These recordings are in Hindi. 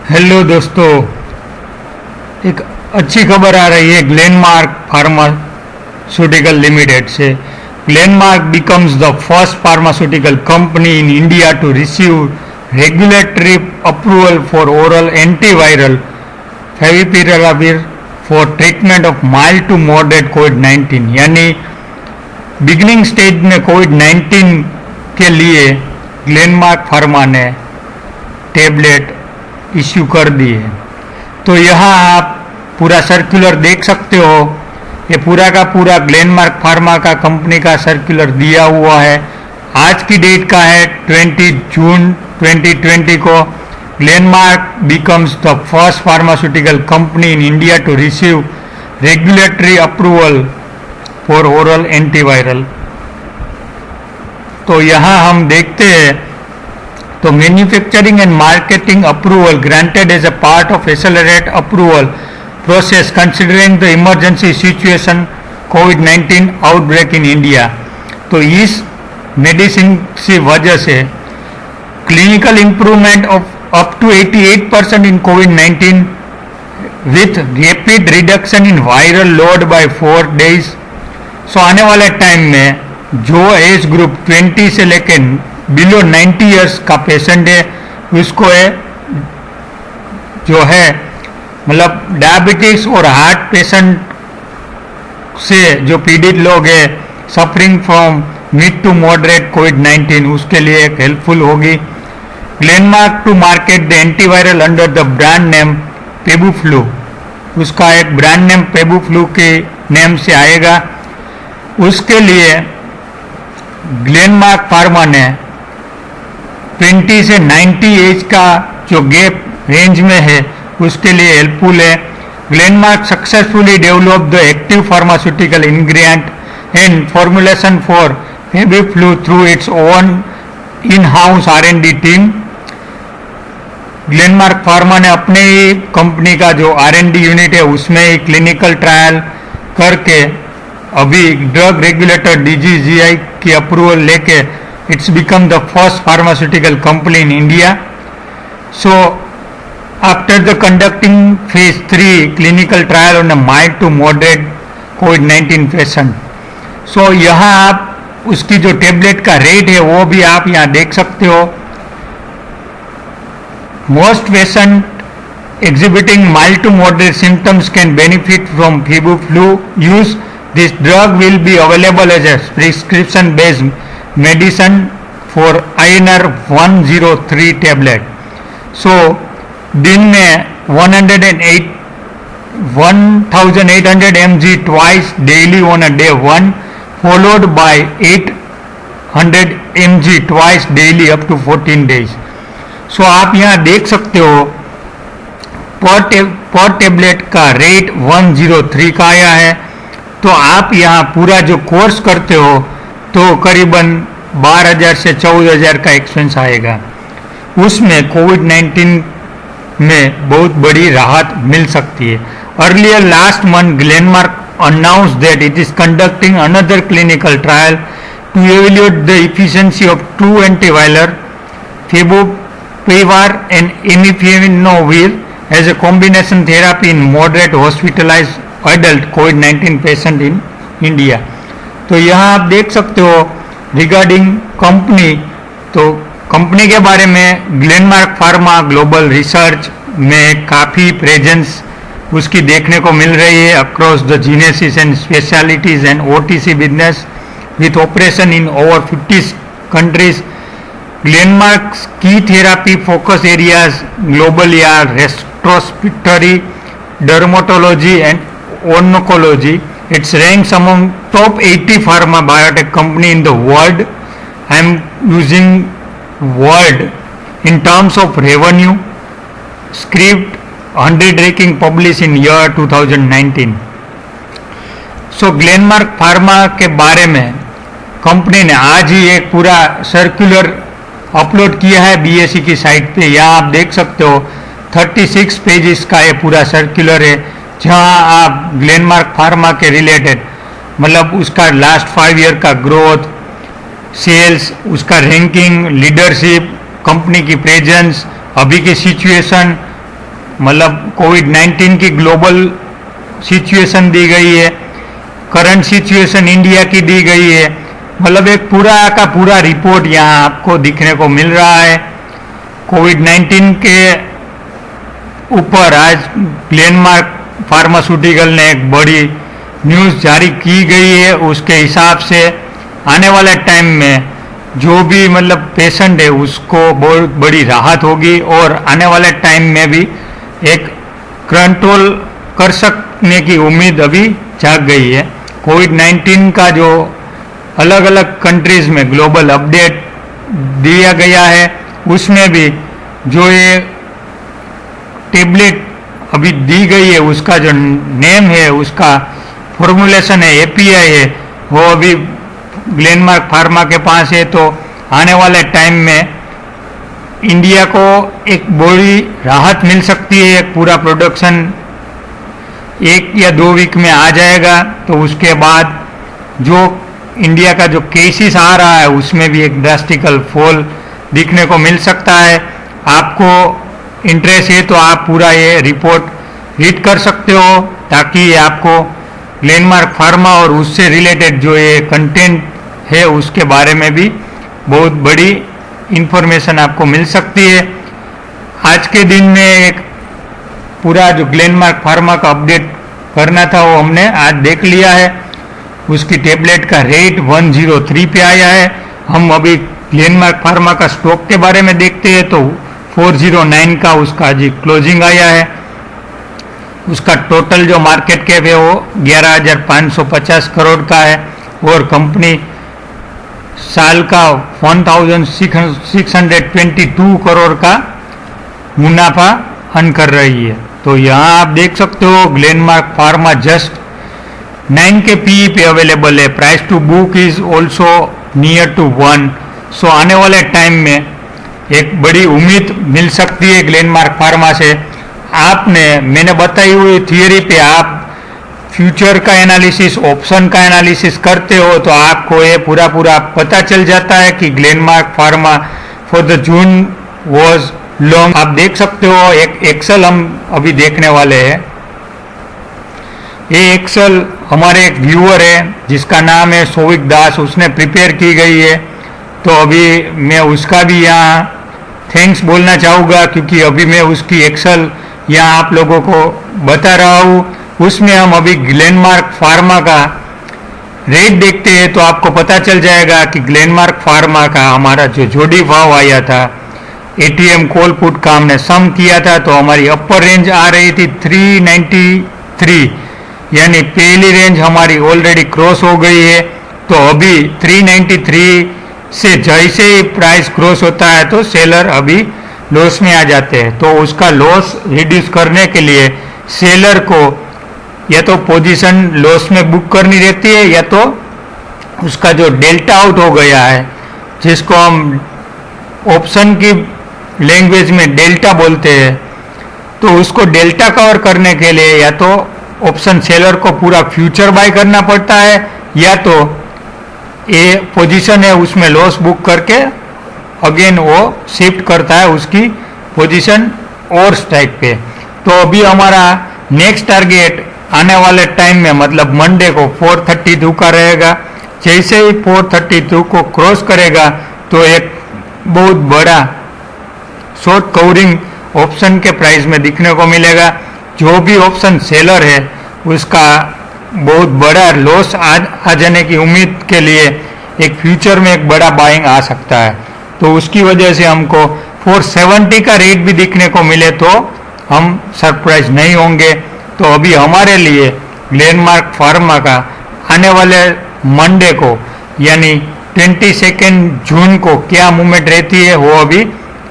हेलो दोस्तों, एक अच्छी खबर आ रही है ग्लेनमार्क फार्मास्यूटिकल लिमिटेड से। Glenmark becomes the first pharmaceutical company in India to receive regulatory approval for oral antiviral favipiravir for treatment of mild to moderate COVID-19। यानी बिगिनिंग स्टेज में कोविड-19 के लिए ग्लेनमार्क फार्मा ने टेबलेट इश्यू कर दी है। तो यहाँ आप पूरा सर्कुलर देख सकते हो। ये पूरा का पूरा ग्लेनमार्क फार्मा का कंपनी का सर्कुलर दिया हुआ है। आज की डेट का है 20 जून 2020 को। Glenmark becomes the first pharmaceutical company in India to receive regulatory approval for oral antiviral। तो यहाँ हम देखते हैं तो manufacturing and marketing approval granted as a part of accelerate approval process considering the emergency situation कोविड-19 आउटब्रेक इन इंडिया। तो इस मेडिसिन की वजह से clinical improvement of up to 88% in कोविड-19 with rapid reduction in viral load by 4 days। So आने वाले टाइम में जो एज ग्रुप 20 से लेकर बिलो 90 ईयर्स का पेशेंट है उसको है जो है मतलब डायबिटीज और हार्ट पेशेंट से जो पीड़ित लोग हैं suffering from mid to moderate कोविड-19 उसके लिए एक हेल्पफुल होगी। Glenmark to market the antiviral under the brand name FabiFlu. उसका एक ब्रांड नेम पेबुफ्लू के नेम से आएगा। उसके लिए ग्लेनमार्क फार्मा ने 20 से 90 एज का जो गैप रेंज में है उसके लिए हेल्पफुल है। Glenmark successfully develop the active pharmaceutical ingredient and formulation for FabiFlu through its own in house R&D team. Glenmark pharma ने अपने ही कंपनी का जो R&D यूनिट है उसमें ही क्लिनिकल ट्रायल करके अभी ड्रग रेगुलेटर DCGI की अप्रूवल लेके it's become the first pharmaceutical company in India. So after the conducting phase 3 clinical trial on a mild to moderate कोविड-19 पेशेंट। सो यहाँ आप उसकी जो टेबलेट का रेट है वो भी आप यहाँ देख सकते हो। Most patient exhibiting mild to moderate symptoms can benefit from Febuflu use. This drug will be available as a prescription-based medicine for INR 103 tablet. So, दिन में 1800 mg twice daily on a day 1, followed by 800 mg twice daily up to 14 days. So, आप यहाँ देख सकते हो पर टेबलेट का रेट 103 का आया है। तो आप यहाँ पूरा जो कोर्स करते हो तो करीबन 12,000 से 14,000 का एक्सपेंस आएगा। उसमें कोविड-19 में बहुत बड़ी राहत मिल सकती है। Earlier last month Glenmark announced that it is conducting another clinical trial to evaluate the efficiency of two antiviral favipiravir and imipenemivir as a combination therapy in moderate hospitalized adult covid patient in India. तो यहाँ आप देख सकते हो रिगार्डिंग कंपनी। तो कंपनी के बारे में ग्लेनमार्क फार्मा ग्लोबल रिसर्च में काफ़ी प्रेजेंस उसकी देखने को मिल रही है across the generics and specialities and OTC business with operation in over 50 countries. Glenmark की therapy focus areas globally are respiratory, dermatology and oncology. It ranks among top 80 pharma biotech company in the world. I am using world in terms of revenue. Script 100 ranking published in year 2019. So Glenmark pharma के बारे में कंपनी ने आज ही एक पूरा सर्कुलर अपलोड किया है BSE की साइट पे। यहाँ आप देख सकते हो 36 पेजेस का ये पूरा सर्कुलर है जहाँ आप ग्लेनमार्क फार्मा के रिलेटेड मतलब उसका लास्ट 5 ईयर का ग्रोथ, सेल्स, उसका रैंकिंग, लीडरशिप, कंपनी की प्रेजेंस, अभी की सिचुएशन मतलब कोविड-19 की ग्लोबल सिचुएशन दी गई है, करंट सिचुएशन इंडिया की दी गई है, मतलब एक पूरा का पूरा रिपोर्ट यहाँ आपको दिखने को मिल रहा है। कोविड-19 के ऊपर आज ग्लेनमार्क फार्मास्यूटिकल ने एक बड़ी न्यूज़ जारी की गई है। उसके हिसाब से आने वाले टाइम में जो भी मतलब पेशेंट है उसको बहुत बड़ी राहत होगी और आने वाले टाइम में भी एक कंट्रोल कर सकने की उम्मीद अभी जाग गई है। कोविड-19 का जो अलग अलग कंट्रीज में ग्लोबल अपडेट दिया गया है उसमें भी जो ये टेबलेट अभी दी गई है उसका जो नेम है, उसका फॉर्मुलेशन है, एपीआई है, वो अभी ग्लेनमार्क फार्मा के पास है। तो आने वाले टाइम में इंडिया को एक बड़ी राहत मिल सकती है। एक पूरा प्रोडक्शन 1 या 2 वीक में आ जाएगा। तो उसके बाद जो इंडिया का जो केसेस आ रहा है उसमें भी एक ड्रास्टिकल फॉल दिखने को मिल सकता है। आपको इंटरेस्ट है तो आप पूरा ये रिपोर्ट रीड कर सकते हो ताकि आपको ग्लेनमार्क फार्मा और उससे रिलेटेड जो ये कंटेंट है उसके बारे में भी बहुत बड़ी इंफॉर्मेशन आपको मिल सकती है। आज के दिन में एक पूरा जो ग्लेनमार्क फार्मा का अपडेट करना था वो हमने आज देख लिया है। उसकी टेबलेट का रेट 103 पे आया है। हम अभी ग्लेनमार्क फार्मा का स्टॉक के बारे में देखते हैं तो 409 का उसका आज क्लोजिंग आया है। उसका टोटल जो मार्केट कैप है वो 11,550 करोड़ का है और कंपनी साल का 1,622 करोड़ का मुनाफा अर्न कर रही है। तो यहाँ आप देख सकते हो ग्लेनमार्क फार्मा जस्ट 9 के पीई पे अवेलेबल है। Price to book is also near to 1। So आने वाले टाइम में एक बड़ी उम्मीद मिल सकती है ग्लेनमार्क फार्मा से। मैंने बताई हुई थियरी पे आप फ्यूचर का एनालिसिस, ऑप्शन का एनालिसिस करते हो तो आपको ये पूरा पता चल जाता है कि Glenmark pharma for the June was long. आप देख सकते हो एक एक्सेल हम अभी देखने वाले हैं। ये एक्सेल हमारे एक व्यूअर है जिसका नाम है सोविक दास, उसने प्रिपेयर की गई है। तो अभी मैं उसका भी यहाँ थैंक्स बोलना चाहूँगा क्योंकि अभी मैं उसकी एक्सेल यहाँ आप लोगों को बता रहा हूँ। उसमें हम अभी ग्लेनमार्क फार्मा का रेट देखते हैं तो आपको पता चल जाएगा कि ग्लेनमार्क फार्मा का हमारा जो जोड़ी भाव आया था एटीएम कॉल पुट का हमने सम किया था तो हमारी अपर रेंज आ रही थी 393, यानी पहली रेंज हमारी ऑलरेडी क्रॉस हो गई है। तो अभी 393 से जैसे ही प्राइस क्रॉस होता है तो सेलर अभी लॉस में आ जाते हैं। तो उसका लॉस रिड्यूस करने के लिए सेलर को या तो पोजीशन लॉस में बुक करनी रहती है या तो उसका जो डेल्टा आउट हो गया है जिसको हम ऑप्शन की लैंग्वेज में डेल्टा बोलते हैं, तो उसको डेल्टा कवर करने के लिए या तो ऑप्शन सेलर को पूरा फ्यूचर बाय करना पड़ता है या तो ये पोजीशन है उसमें लॉस बुक करके अगेन वो शिफ्ट करता है उसकी पोजीशन और स्ट्राइक पे। तो अभी हमारा नेक्स्ट टारगेट आने वाले टाइम में मतलब मंडे को 432 का रहेगा। जैसे ही 432 को क्रॉस करेगा तो एक बहुत बड़ा शॉर्ट कवरिंग ऑप्शन के प्राइस में दिखने को मिलेगा। जो भी ऑप्शन सेलर है उसका बहुत बड़ा लॉस आ जाने की उम्मीद के लिए एक फ्यूचर में एक बड़ा बाइंग आ सकता है। तो उसकी वजह से हमको 470 का रेट भी दिखने को मिले तो हम सरप्राइज नहीं होंगे। तो अभी हमारे लिए ग्लेनमार्क फार्मा का आने वाले मंडे को यानी 22 जून को क्या मूवमेंट रहती है वो अभी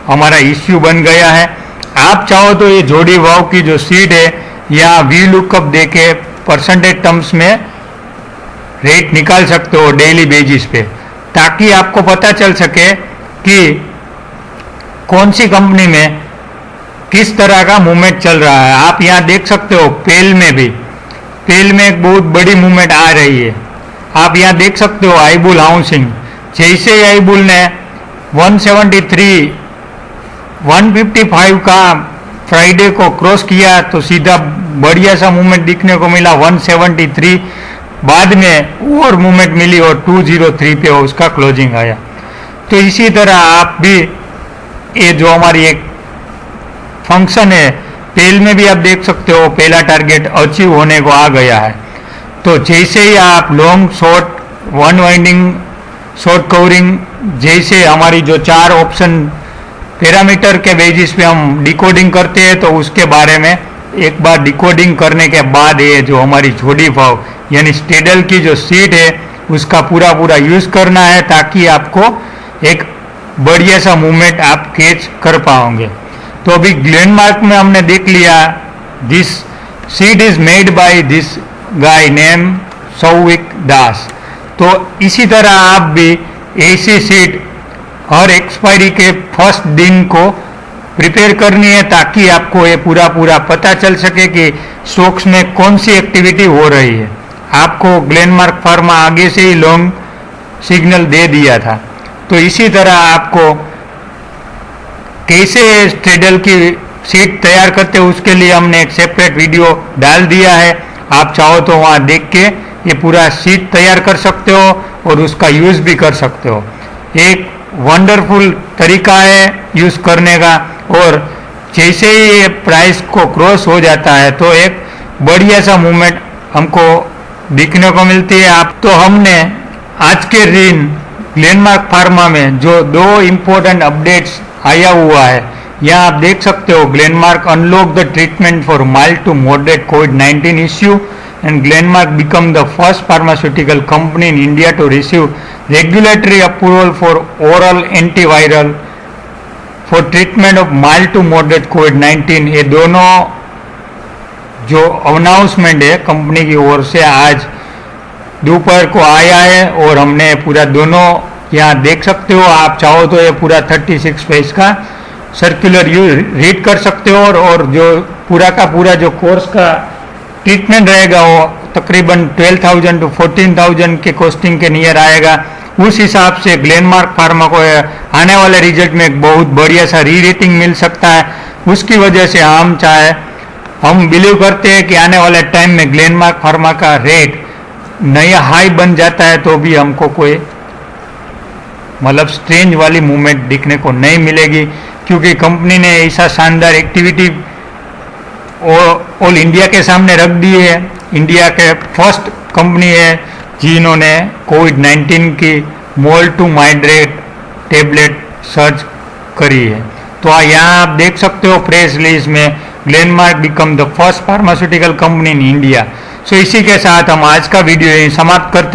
हमारा इश्यू बन गया है। आप चाहो तो ये जोड़ी भाव की जो सीट है या वी लुकअप देके परसेंटेज टर्म्स में रेट निकाल सकते हो डेली बेसिस पे, ताकि आपको पता चल सके कि कौन सी कंपनी में किस तरह का मूवमेंट चल रहा है। आप यहाँ देख सकते हो पेल में एक बहुत बड़ी मूवमेंट आ रही है। आप यहाँ देख सकते हो आईबुल हाउसिंग, जैसे ही आईबुल ने 173 155 का फ्राइडे को क्रॉस किया तो सीधा बढ़िया सा मूवमेंट दिखने को मिला 173, बाद में और मूवमेंट मिली और 203 पे उसका क्लोजिंग आया। तो इसी तरह आप भी ये जो हमारी एक फंक्शन है पेल में भी आप देख सकते हो, पहला टारगेट अचीव होने को आ गया है। तो जैसे ही आप long short one winding short covering जैसे हमारी जो 4 ऑप्शन पैरामीटर के बेसिस पे हम डिकोडिंग करते हैं, तो उसके बारे में एक बार डिकोडिंग करने के बाद ये जो हमारी जोड़ी भाव यानी स्टेडल की जो सीट है उसका पूरा पूरा यूज करना है, ताकि आपको एक बढ़िया सा मूवमेंट आप कैच कर पाओगे। तो अभी ग्लेनमार्क में हमने देख लिया, this sheet is made by this guy name Souvik Das. तो इसी तरह आप भी ऐसी सीट हर एक्सपायरी के फर्स्ट दिन को प्रिपेयर करनी है, ताकि आपको ये पूरा पूरा पता चल सके कि स्टॉक्स में कौन सी एक्टिविटी हो रही है। आपको ग्लेनमार्क फार्मा आगे से ही लॉन्ग सिग्नल दे दिया था। तो इसी तरह आपको कैसे स्ट्रेडल की सीट तैयार करते हो उसके लिए हमने एक सेपरेट वीडियो डाल दिया है, आप चाहो तो वहाँ देख के ये पूरा सीट तैयार कर सकते हो और उसका यूज़ भी कर सकते हो। एक वंडरफुल तरीका है यूज़ करने का, और जैसे ही ये प्राइस को क्रॉस हो जाता है तो एक बढ़िया सा मूवमेंट हमको दिखने को मिलती है। आप तो हमने आज के दिन ग्लेनमार्क फार्मा में जो 2 इम्पोर्टेंट अपडेट्स आया हुआ है, यहाँ आप देख सकते हो, Glenmark unlock the treatment for mild to moderate कोविड-19 issue and Glenmark become the first pharmaceutical company in India to receive regulatory approval for oral antiviral for treatment of mild to moderate COVID-19। ये दोनों जो अनाउंसमेंट है कंपनी की ओर से आज दोपहर को आया है, और हमने पूरा दोनों यहाँ देख सकते हो। आप चाहो तो ये पूरा 36 पेज का सर्कुलर रीड कर सकते हो, और जो पूरा का पूरा जो कोर्स का ट्रीटमेंट रहेगा वो तकरीबन 12,000 to 14,000 के कॉस्टिंग के नियर आएगा। उस हिसाब से ग्लेनमार्क फार्मा को आने वाले रिजल्ट में एक बहुत बढ़िया सा री रेटिंग मिल सकता है। उसकी वजह से हम बिलीव करते हैं कि आने वाले टाइम में ग्लेनमार्क फार्मा का रेट नया हाई बन जाता है, तो भी हमको कोई मतलब स्ट्रेंज वाली मूवमेंट दिखने को नहीं मिलेगी, क्योंकि कंपनी ने ऐसा शानदार एक्टिविटी ऑल इंडिया के सामने रख दी है। इंडिया के फर्स्ट कंपनी है जिन्होंने कोविड-19 की mild to moderate tablet search करी है। तो यहाँ आप देख सकते हो प्रेस रिलीज में Glenmark become the first pharmaceutical company in India. So इसी के साथ हम आज का वीडियो समाप्त करते हैं।